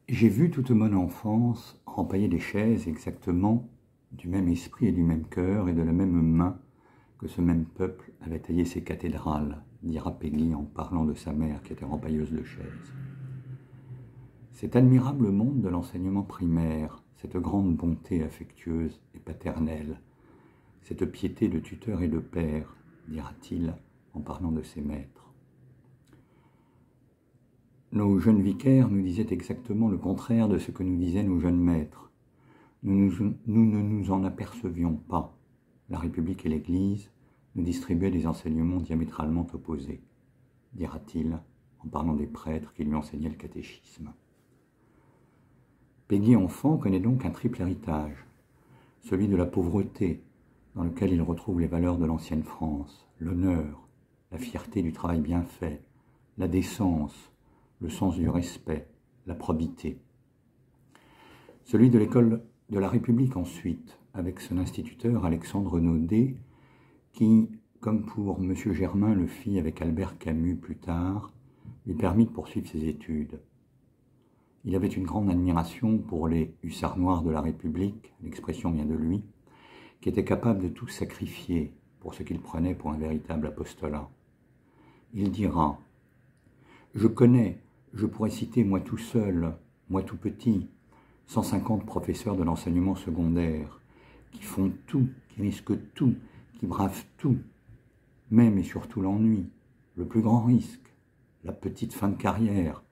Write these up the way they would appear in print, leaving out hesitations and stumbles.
J'ai vu toute mon enfance empailler les chaises exactement du même esprit et du même cœur et de la même main que ce même peuple avait taillé ses cathédrales, dira Peggy en parlant de sa mère qui était rempailleuse de chaises. Cet admirable monde de l'enseignement primaire, cette grande bonté affectueuse et paternelle, cette piété de tuteur et de père, dira-t-il en parlant de ses maîtres. Nos jeunes vicaires nous disaient exactement le contraire de ce que nous disaient nos jeunes maîtres. Nous ne nous en apercevions pas. La République et l'Église nous distribuaient des enseignements diamétralement opposés, dira-t-il en parlant des prêtres qui lui enseignaient le catéchisme. Peggy enfant connaît donc un triple héritage, celui de la pauvreté, dans lequel il retrouve les valeurs de l'ancienne France, l'honneur, la fierté du travail bien fait, la décence, le sens du respect, la probité. Celui de l'école de la République ensuite, avec son instituteur Alexandre Naudet, qui, comme pour M. Germain le fit avec Albert Camus plus tard, lui permit de poursuivre ses études. Il avait une grande admiration pour les hussards noirs de la République, l'expression vient de lui, qui étaient capables de tout sacrifier pour ce qu'il prenait pour un véritable apostolat. Il dira « Je connais, je pourrais citer moi tout seul, moi tout petit, 150 professeurs de l'enseignement secondaire, qui font tout, qui risquent tout, qui bravent tout, même et surtout l'ennui, le plus grand risque, la petite fin de carrière,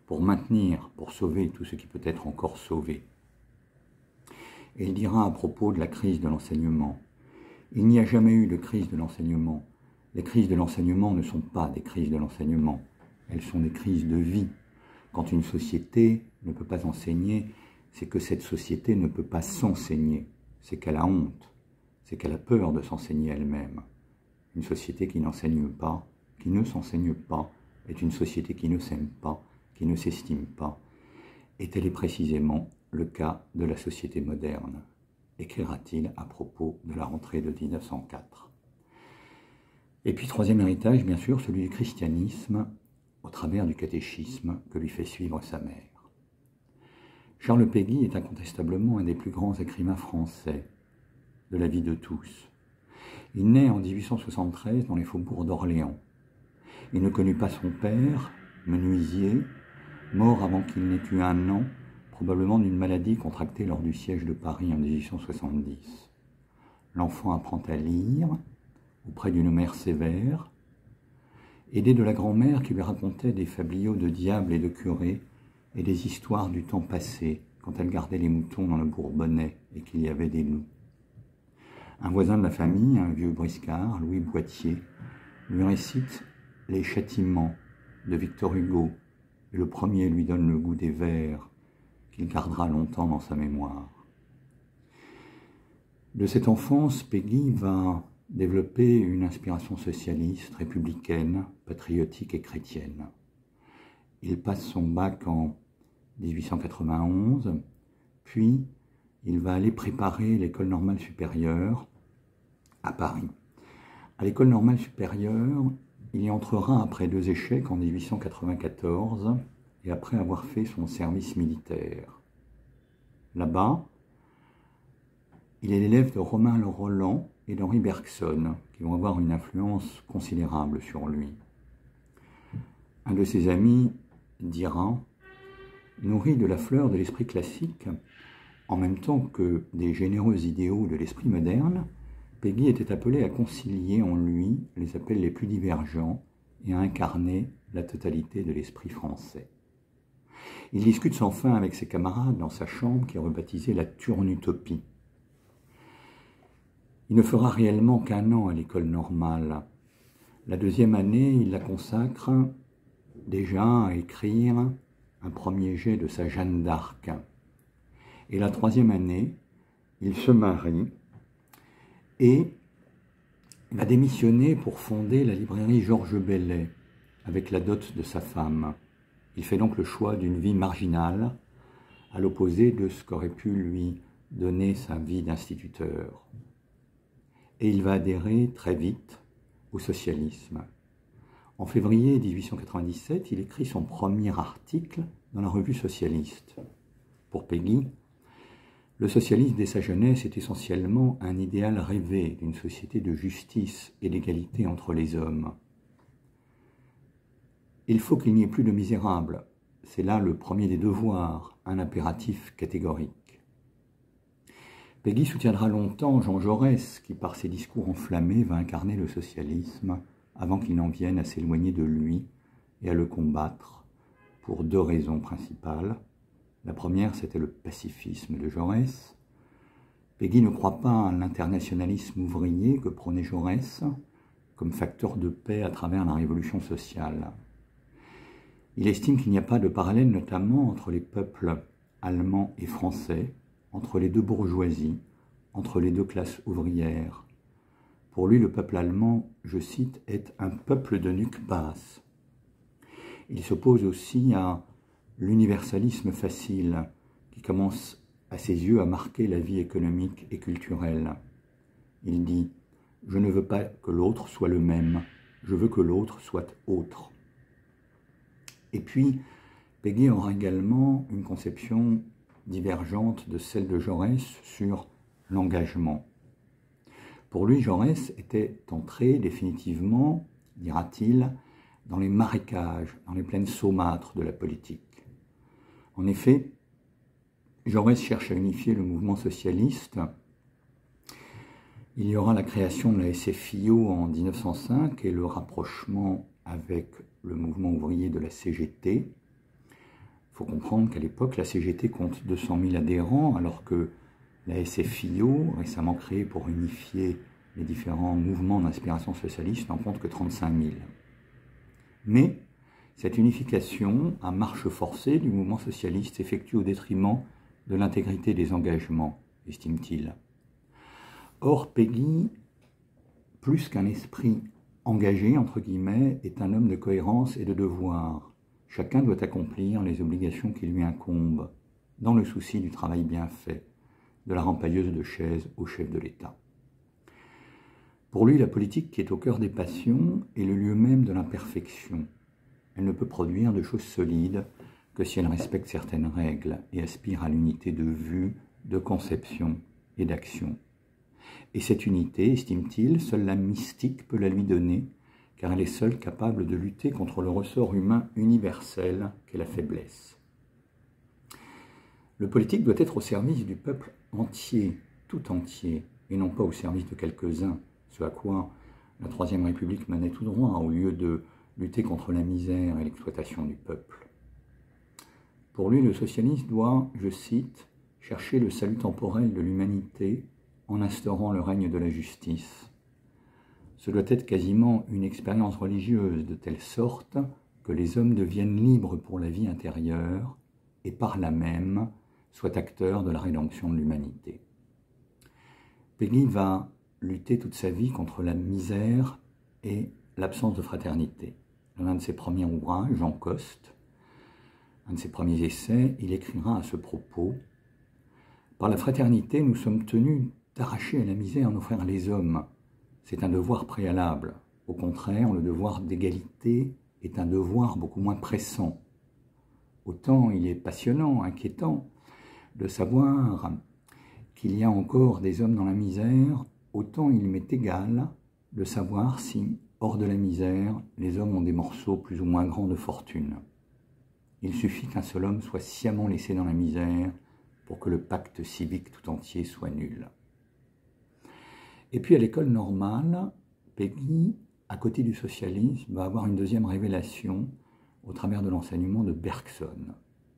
pour maintenir, pour sauver tout ce qui peut être encore sauvé. » Et il dira à propos de la crise de l'enseignement, « Il n'y a jamais eu de crise de l'enseignement. Les crises de l'enseignement ne sont pas des crises de l'enseignement, elles sont des crises de vie. Quand une société ne peut pas enseigner, c'est que cette société ne peut pas s'enseigner, c'est qu'elle a honte, c'est qu'elle a peur de s'enseigner elle-même. Une société qui n'enseigne pas, qui ne s'enseigne pas, est une société qui ne s'aime pas, qui ne s'estime pas. Et tel est précisément le cas de la société moderne, écrira-t-il à propos de la rentrée de 1904. Et puis troisième héritage, bien sûr, celui du christianisme, au travers du catéchisme que lui fait suivre sa mère. Charles Péguy est incontestablement un des plus grands écrivains français de la vie de tous. Il naît en 1873 dans les faubourgs d'Orléans. Il ne connut pas son père, menuisier, mort avant qu'il n'ait eu 1 an, probablement d'une maladie contractée lors du siège de Paris en 1870. L'enfant apprend à lire auprès d'une mère sévère, aidé de la grand-mère qui lui racontait des fabliaux de diables et de curés et des histoires du temps passé, quand elle gardait les moutons dans le Bourbonnais et qu'il y avait des loups. Un voisin de la famille, un vieux briscard, Louis Boitier, lui récite les châtiments de Victor Hugo, et le premier lui donne le goût des vers qu'il gardera longtemps dans sa mémoire. De cette enfance, Péguy va développer une inspiration socialiste, républicaine, patriotique et chrétienne. Il passe son bac en 1891, puis il va aller préparer l'école normale supérieure à Paris. À l'école normale supérieure, il y entrera après 2 échecs en 1894 et après avoir fait son service militaire. Là-bas, il est l'élève de Romain Le Roland et d'Henri Bergson, qui vont avoir une influence considérable sur lui. Un de ses amis dira « Nourri de la fleur de l'esprit classique, en même temps que des généreux idéaux de l'esprit moderne, Péguy était appelé à concilier en lui les appels les plus divergents et à incarner la totalité de l'esprit français. » Il discute sans fin avec ses camarades dans sa chambre qui est rebaptisée la Turnutopie. Il ne fera réellement qu'1 an à l'école normale. La 2e année, il la consacre déjà à écrire un premier jet de sa Jeanne d'Arc. Et la 3e année, il se marie et va démissionner pour fonder la librairie Georges Bellet avec la dot de sa femme. Il fait donc le choix d'une vie marginale, à l'opposé de ce qu'aurait pu lui donner sa vie d'instituteur. Et il va adhérer très vite au socialisme. En février 1897, il écrit son premier article dans la revue socialiste. Pour Péguy, le socialisme dès sa jeunesse est essentiellement un idéal rêvé d'une société de justice et d'égalité entre les hommes. Il faut qu'il n'y ait plus de misérables, c'est là le premier des devoirs, un impératif catégorique. Péguy soutiendra longtemps Jean Jaurès, qui par ses discours enflammés va incarner le socialisme avant qu'il n'en vienne à s'éloigner de lui et à le combattre pour deux raisons principales. La première, c'était le pacifisme de Jaurès. Péguy ne croit pas à l'internationalisme ouvrier que prônait Jaurès comme facteur de paix à travers la révolution sociale. Il estime qu'il n'y a pas de parallèle notamment entre les peuples allemands et français, entre les deux bourgeoisies, entre les deux classes ouvrières. Pour lui, le peuple allemand, je cite, est un peuple de nuque basse. Il s'oppose aussi à l'universalisme facile qui commence à ses yeux à marquer la vie économique et culturelle. Il dit « Je ne veux pas que l'autre soit le même, je veux que l'autre soit autre ». Et puis, Péguy aura également une conception divergente de celle de Jaurès sur l'engagement. Pour lui, Jaurès était entré définitivement, dira-t-il, dans les marécages, dans les plaines saumâtres de la politique. En effet, Jaurès cherche à unifier le mouvement socialiste. Il y aura la création de la SFIO en 1905 et le rapprochement avec le mouvement ouvrier de la CGT. Il faut comprendre qu'à l'époque, la CGT compte 200 000 adhérents, alors que la SFIO, récemment créée pour unifier les différents mouvements d'inspiration socialiste, n'en compte que 35 000. Mais cette unification à marche forcée du mouvement socialiste s'effectue au détriment de l'intégrité des engagements, estime-t-il. Or, Péguy, plus qu'un esprit engagé, entre guillemets, est un homme de cohérence et de devoir. Chacun doit accomplir les obligations qui lui incombent, dans le souci du travail bien fait, de la rempailleuse de chaise au chef de l'État. Pour lui, la politique qui est au cœur des passions est le lieu même de l'imperfection. Elle ne peut produire de choses solides que si elle respecte certaines règles et aspire à l'unité de vue, de conception et d'action. Et cette unité, estime-t-il, seule la mystique peut la lui donner, car elle est seule capable de lutter contre le ressort humain universel qu'est la faiblesse. Le politique doit être au service du peuple entier, tout entier, et non pas au service de quelques-uns, ce à quoi la Troisième République menait tout droit, au lieu de lutter contre la misère et l'exploitation du peuple. Pour lui, le socialiste doit, je cite, « chercher le salut temporel de l'humanité en instaurant le règne de la justice. Ce doit être quasiment une expérience religieuse de telle sorte que les hommes deviennent libres pour la vie intérieure et par là même soient acteurs de la rédemption de l'humanité. » Péguy va lutter toute sa vie contre la misère et l'absence de fraternité. Dans un de ses premiers ouvrages, Jean Coste, un de ses premiers essais, il écrira à ce propos « Par la fraternité, nous sommes tenus d'arracher à la misère nos frères les hommes. C'est un devoir préalable. Au contraire, le devoir d'égalité est un devoir beaucoup moins pressant. Autant il est passionnant, inquiétant, de savoir qu'il y a encore des hommes dans la misère, autant il m'est égal de savoir si, hors de la misère, les hommes ont des morceaux plus ou moins grands de fortune. Il suffit qu'un seul homme soit sciemment laissé dans la misère pour que le pacte civique tout entier soit nul. » Et puis à l'école normale, Péguy, à côté du socialisme, va avoir une deuxième révélation au travers de l'enseignement de Bergson.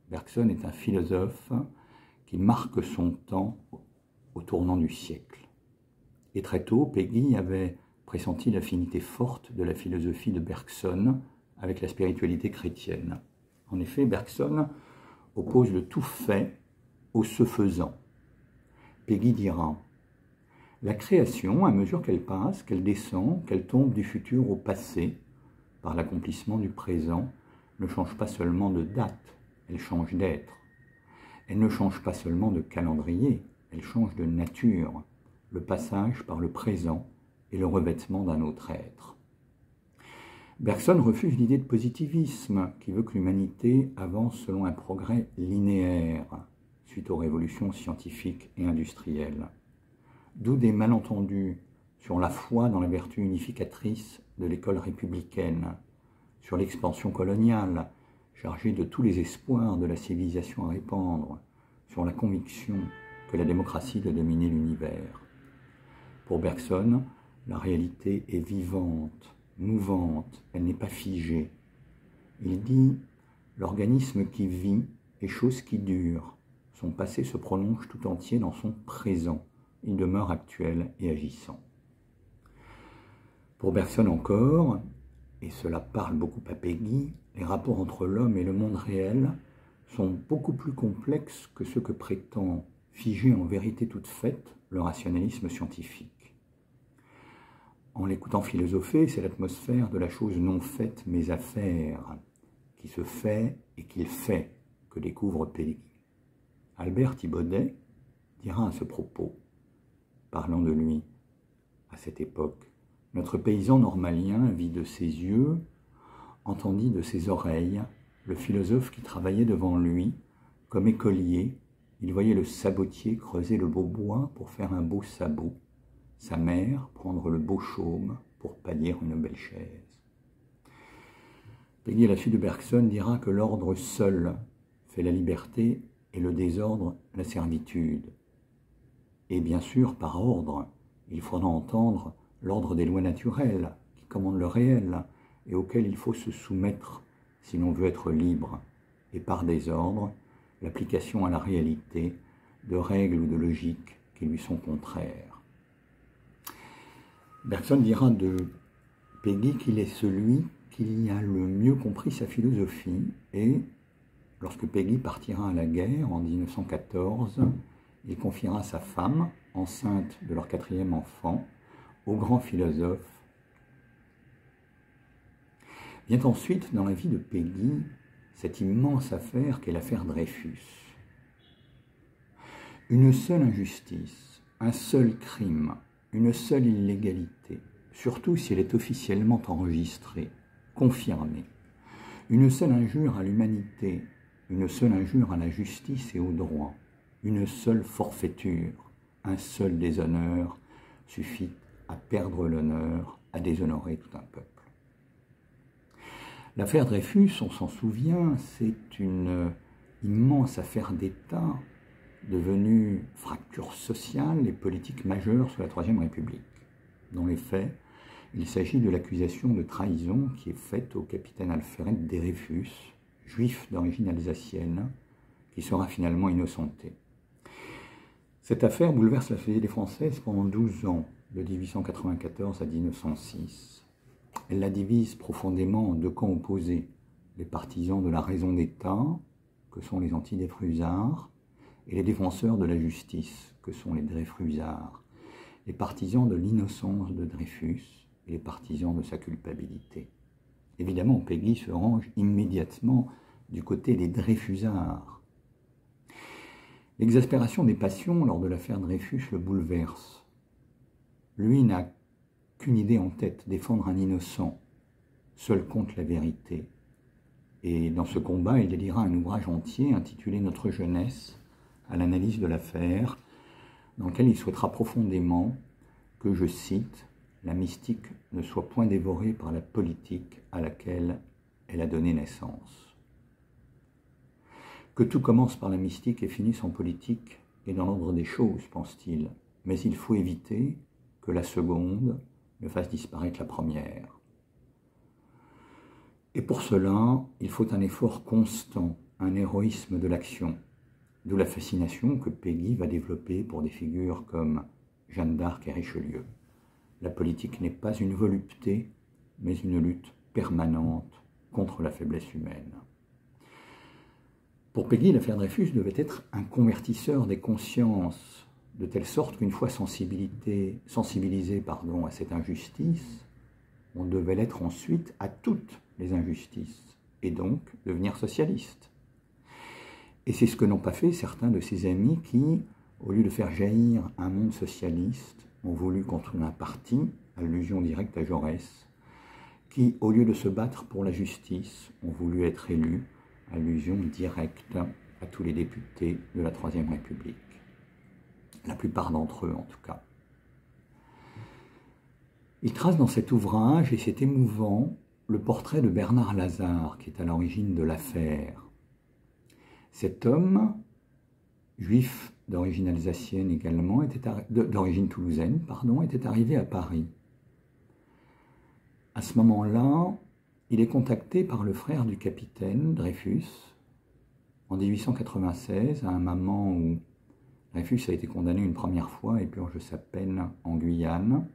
Bergson est un philosophe qui marque son temps au tournant du siècle. Et très tôt, Péguy avait pressenti l'affinité forte de la philosophie de Bergson avec la spiritualité chrétienne. En effet, Bergson oppose le tout fait au se faisant. Péguy dira « La création, à mesure qu'elle passe, qu'elle descend, qu'elle tombe du futur au passé, par l'accomplissement du présent, ne change pas seulement de date, elle change d'être. Elle ne change pas seulement de calendrier, elle change de nature, le passage par le présent et le revêtement d'un autre être. » Bergson refuse l'idée de positivisme qui veut que l'humanité avance selon un progrès linéaire, suite aux révolutions scientifiques et industrielles. D'où des malentendus sur la foi dans la vertu unificatrice de l'école républicaine, sur l'expansion coloniale, chargée de tous les espoirs de la civilisation à répandre, sur la conviction que la démocratie doit dominer l'univers. Pour Bergson, la réalité est vivante, mouvante, elle n'est pas figée. Il dit « L'organisme qui vit est chose qui dure. Son passé se prolonge tout entier dans son présent. Il demeure actuel et agissant. » Pour Bergson encore, et cela parle beaucoup à Péguy, les rapports entre l'homme et le monde réel sont beaucoup plus complexes que ce que prétend figer en vérité toute faite le rationalisme scientifique. En l'écoutant philosopher, c'est l'atmosphère de la chose non faite mais à faire, qui se fait et qu'il fait, que découvre Péguy. Albert Thibaudet dira à ce propos, parlant de lui à cette époque, « Notre paysan normalien vit de ses yeux, entendit de ses oreilles, le philosophe qui travaillait devant lui, comme écolier, il voyait le sabotier creuser le beau bois pour faire un beau sabot, sa mère prendre le beau chaume pour pallier une belle chaise. » Péguy, à la suite de Bergson, dira que l'ordre seul fait la liberté et le désordre la servitude. Et bien sûr, par ordre, il faudra entendre l'ordre des lois naturelles qui commandent le réel et auquel il faut se soumettre si l'on veut être libre, et par désordre, l'application à la réalité de règles ou de logiques qui lui sont contraires. Bergson dira de Péguy qu'il est celui qui a le mieux compris sa philosophie et, lorsque Péguy partira à la guerre en 1914, il confiera sa femme, enceinte de leur 4e enfant, au grand philosophe. Vient ensuite, dans la vie de Péguy, cette immense affaire qu'est l'affaire Dreyfus. Une seule injustice, un seul crime, une seule illégalité, surtout si elle est officiellement enregistrée, confirmée. Une seule injure à l'humanité, une seule injure à la justice et au droit, une seule forfaiture, un seul déshonneur suffit à perdre l'honneur, à déshonorer tout un peuple. L'affaire Dreyfus, on s'en souvient, c'est une immense affaire d'État devenue fracture sociale et politique majeure sous la Troisième République. Dans les faits, il s'agit de l'accusation de trahison qui est faite au capitaine Alfred Dreyfus, juif d'origine alsacienne, qui sera finalement innocenté. Cette affaire bouleverse la société française pendant 12 ans, de 1894 à 1906. Elle la divise profondément en deux camps opposés, les partisans de la raison d'État, que sont les anti-Dreyfusards, et les défenseur de la justice, que sont les Dreyfusards, les partisans de l'innocence de Dreyfus et les partisans de sa culpabilité. Évidemment, Péguy se range immédiatement du côté des Dreyfusards. L'exaspération des passions lors de l'affaire Dreyfus le bouleverse. Lui n'a qu'une idée en tête, défendre un innocent, seul compte la vérité. Et dans ce combat, il dédiera un ouvrage entier intitulé « Notre jeunesse » à l'analyse de l'affaire, dans lequel il souhaitera profondément que, je cite, « la mystique ne soit point dévorée par la politique à laquelle elle a donné naissance ». Que tout commence par la mystique et finisse en politique est dans l'ordre des choses, pense-t-il, mais il faut éviter que la seconde ne fasse disparaître la première. Et pour cela, il faut un effort constant, un héroïsme de l'action, d'où la fascination que Péguy va développer pour des figures comme Jeanne d'Arc et Richelieu. La politique n'est pas une volupté, mais une lutte permanente contre la faiblesse humaine. Pour Péguy, l'affaire Dreyfus devait être un convertisseur des consciences, de telle sorte qu'une fois sensibilisé à cette injustice, on devait l'être ensuite à toutes les injustices, et donc devenir socialiste. Et c'est ce que n'ont pas fait certains de ses amis qui, au lieu de faire jaillir un monde socialiste, ont voulu construire un parti, allusion directe à Jaurès, qui, au lieu de se battre pour la justice, ont voulu être élus, allusion directe à tous les députés de la Troisième République. La plupart d'entre eux, en tout cas. Il trace dans cet ouvrage, et c'est émouvant, le portrait de Bernard Lazare, qui est à l'origine de l'affaire. Cet homme, juif d'origine alsacienne également, d'origine toulousaine, pardon, était arrivé à Paris. À ce moment-là, il est contacté par le frère du capitaine, Dreyfus, en 1896, à un moment où Dreyfus a été condamné une première fois et purge sa peine en Guyane.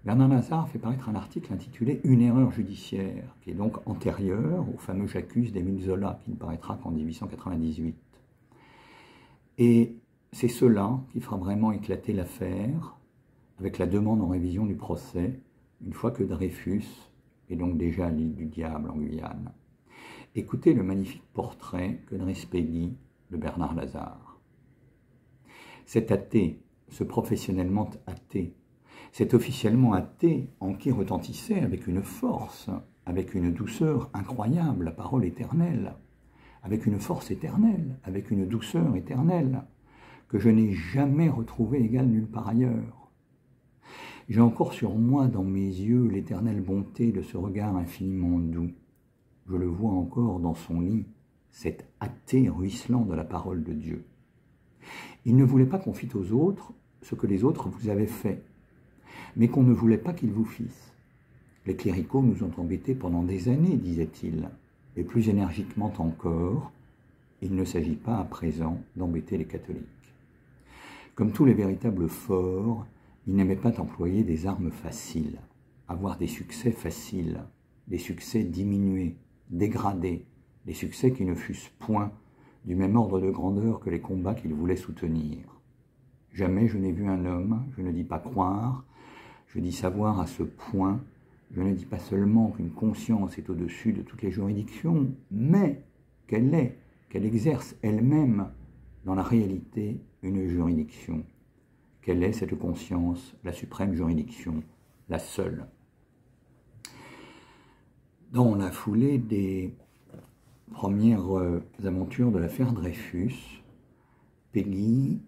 Bernard Lazare fait paraître un article intitulé « Une erreur judiciaire », qui est donc antérieur au fameux J'accuse d'Émile Zola, qui ne paraîtra qu'en 1898. Et c'est cela qui fera vraiment éclater l'affaire, avec la demande en révision du procès, une fois que Dreyfus est donc déjà à l'île du Diable en Guyane. Écoutez le magnifique portrait que dresse Péguy de Bernard Lazare. Cet athée, ce professionnellement athée, cet officiellement athée en qui retentissait avec une force, avec une douceur incroyable la parole éternelle, avec une force éternelle, avec une douceur éternelle, que je n'ai jamais retrouvée égale nulle part ailleurs. J'ai encore sur moi, dans mes yeux, l'éternelle bonté de ce regard infiniment doux. Je le vois encore dans son lit, cet athée ruisselant de la parole de Dieu. Il ne voulait pas qu'on fît aux autres ce que les autres vous avaient fait, mais qu'on ne voulait pas qu'ils vous fissent. Les cléricaux nous ont embêtés pendant des années, disait-il, et plus énergiquement encore, il ne s'agit pas à présent d'embêter les catholiques. Comme tous les véritables forts, il n'aimait pas employer des armes faciles, avoir des succès faciles, des succès diminués, dégradés, des succès qui ne fussent point du même ordre de grandeur que les combats qu'il voulait soutenir. Jamais je n'ai vu un homme, je ne dis pas croire, je dis savoir à ce point, je ne dis pas seulement qu'une conscience est au-dessus de toutes les juridictions, mais qu'elle exerce elle-même dans la réalité une juridiction. Quelle est cette conscience, la suprême juridiction, la seule? Dans la foulée des premières aventures de l'affaire Dreyfus, Péguy,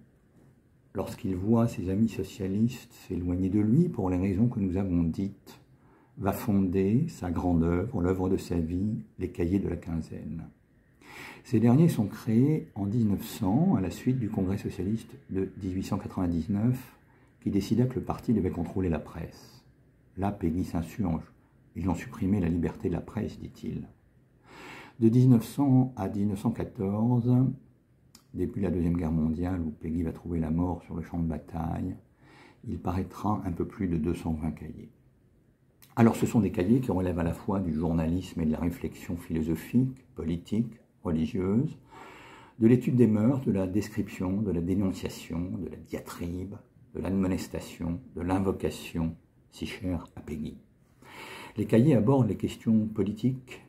lorsqu'il voit ses amis socialistes s'éloigner de lui pour les raisons que nous avons dites, va fonder sa grande œuvre, l'œuvre de sa vie, les Cahiers de la Quinzaine. Ces derniers sont créés en 1900, à la suite du Congrès socialiste de 1899, qui décida que le parti devait contrôler la presse. Là, Péguy s'insurge. Ils ont supprimé la liberté de la presse, dit-il. De 1900 à 1914, début de la Deuxième Guerre mondiale, où Péguy va trouver la mort sur le champ de bataille, il paraîtra un peu plus de 220 cahiers. Alors ce sont des cahiers qui relèvent à la fois du journalisme et de la réflexion philosophique, politique, religieuse, de l'étude des mœurs, de la description, de la dénonciation, de la diatribe, de l'admonestation, de l'invocation, si chère à Péguy. Les cahiers abordent les questions politiques,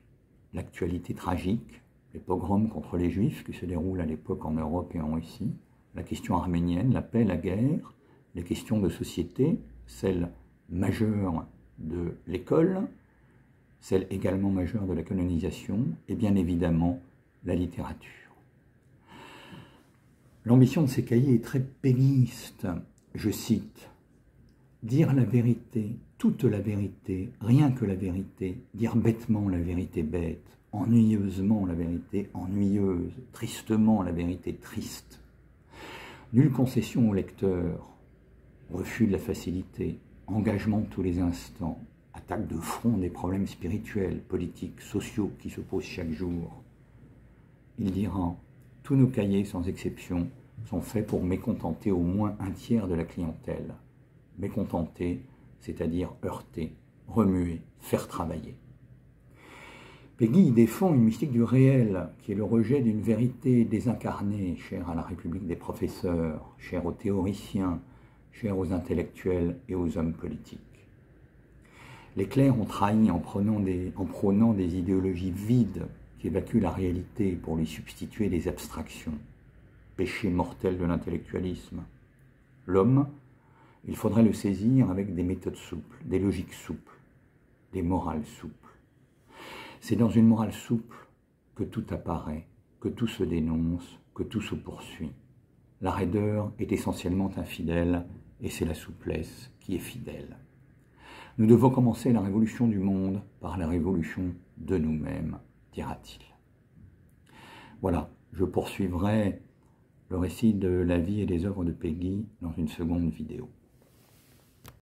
l'actualité tragique, les pogroms contre les Juifs qui se déroulent à l'époque en Europe et en Russie, la question arménienne, la paix, la guerre, les questions de société, celles majeures de l'école, celles également majeures de la colonisation, et bien évidemment la littérature. L'ambition de ces cahiers est très péguiste. Je cite « Dire la vérité, toute la vérité, rien que la vérité, dire bêtement la vérité bête, ennuyeusement la vérité ennuyeuse, tristement la vérité triste. Nulle concession au lecteur, refus de la facilité, engagement de tous les instants, attaque de front des problèmes spirituels, politiques, sociaux qui se posent chaque jour. » Il dira « Tous nos cahiers, sans exception, sont faits pour mécontenter au moins un tiers de la clientèle. Mécontenter, c'est-à-dire heurter, remuer, faire travailler. » Péguy défend une mystique du réel, qui est le rejet d'une vérité désincarnée, chère à la République des professeurs, chère aux théoriciens, chère aux intellectuels et aux hommes politiques. Les clercs ont trahi en prônant des idéologies vides qui évacuent la réalité pour lui substituer des abstractions. Péché mortel de l'intellectualisme. L'homme, il faudrait le saisir avec des méthodes souples, des logiques souples, des morales souples. C'est dans une morale souple que tout apparaît, que tout se dénonce, que tout se poursuit. La raideur est essentiellement infidèle, et c'est la souplesse qui est fidèle. Nous devons commencer la révolution du monde par la révolution de nous-mêmes, dira-t-il. Voilà, je poursuivrai le récit de la vie et des œuvres de Péguy dans une seconde vidéo.